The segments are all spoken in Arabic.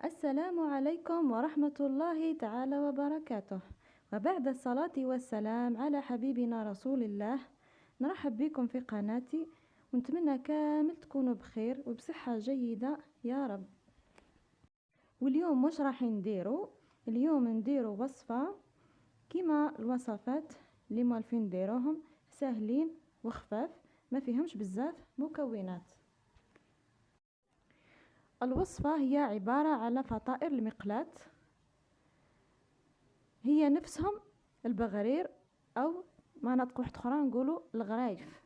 السلام عليكم ورحمة الله تعالى وبركاته. وبعد الصلاة والسلام على حبيبنا رسول الله، نرحب بكم في قناتي ونتمنى كامل تكونوا بخير وبصحة جيدة يا رب. واليوم مش راح اليوم نديرو وصفة كما الوصفات اللي مالفين نديروهم، سهلين وخفاف ما فيهمش بزاف مكونات. الوصفة هي عبارة على فطائر المقلاة، هي نفسهم البغرير أو مناطق واحدة أخرى نقولوا الغرايف،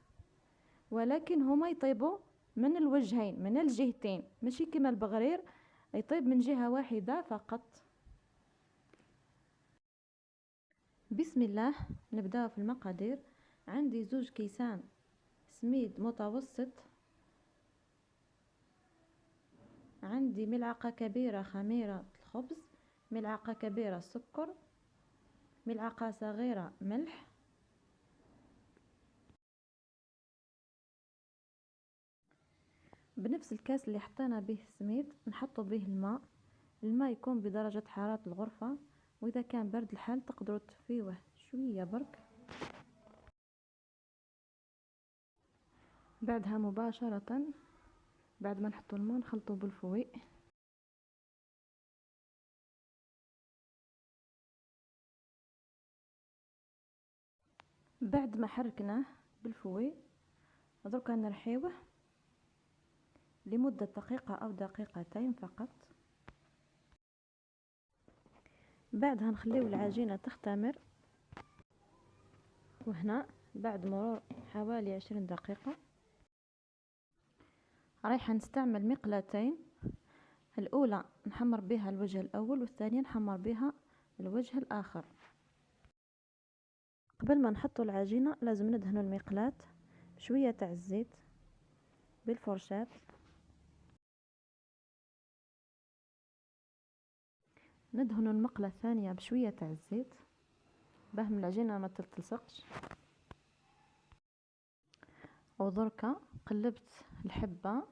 ولكن هما يطيبوا من الوجهين من الجهتين، ماشي كما البغرير يطيب من جهة واحدة فقط. بسم الله، نبدأ في المقادير. عندي 2 كيسان سميد متوسط، عندي ملعقة كبيرة خميرة الخبز، ملعقة كبيرة سكر، ملعقة صغيرة ملح، بنفس الكاس اللي حطينا به السميد نحط به الماء يكون بدرجة حرارة الغرفة، وإذا كان برد الحال تقدروا تفيوه شوية برك. بعدها مباشرة بعد ما نحطوا الماء نخلطوا بالفوي. بعد ما حركناه بالفوي دركا نرحيوه لمدة دقيقة أو دقيقتين فقط. بعدها نخليو العجينة تختمر، وهنا بعد مرور حوالي 20 دقيقة رايحة نستعمل مقلتين، الأولى نحمر بها الوجه الأول والثانية نحمر بها الوجه الآخر. قبل ما نحطوا العجينة لازم ندهنوا المقلاة بشوية تاع الزيت بالفرشاة، ندهنوا المقلة الثانية بشوية تاع الزيت باه العجينة ما تلتصقش. ودركا قلبت الحبة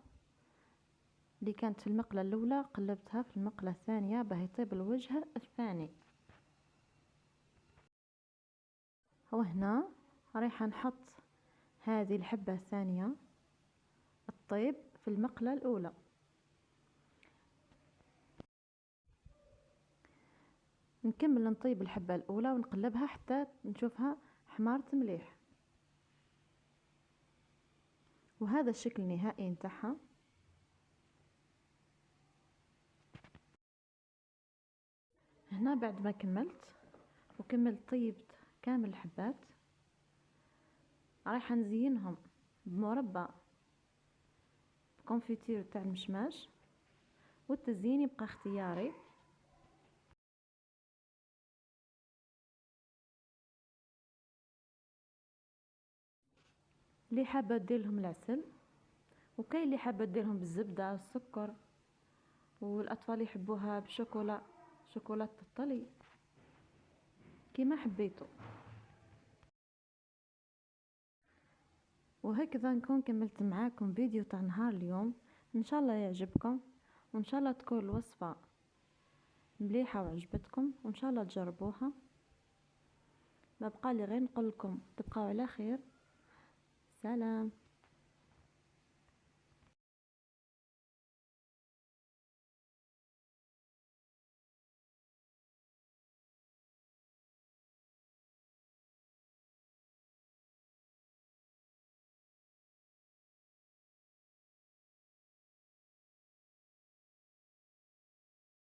اللي كانت في المقلة الأولى قلبتها في المقلة الثانية باه يطيب الوجه الثاني. وهنا رايحة نحط هذه الحبة الثانية الطيب في المقلة الأولى. نكمل نطيب الحبة الأولى ونقلبها حتى نشوفها حمارت مليح، وهذا الشكل النهائي نتاعها. هنا بعد ما كملت طيبت كامل الحبات، رايحة نزينهم بمربى كونفيتير تاع المشماش، والتزيين يبقى اختياري. اللي حابه دير لهم العسل، وكاين اللي حابه دير لهم بالزبده والسكر، والاطفال يحبوها بشوكولا، شوكولاته الطلي، كيما حبيتوا. وهكذا نكون كملت معاكم فيديو تاع نهار اليوم، ان شاء الله يعجبكم، وان شاء الله تكون الوصفه مليحه وعجبتكم، وان شاء الله تجربوها. ما بقى لي غير نقول لكم تبقاو على خير. سلام.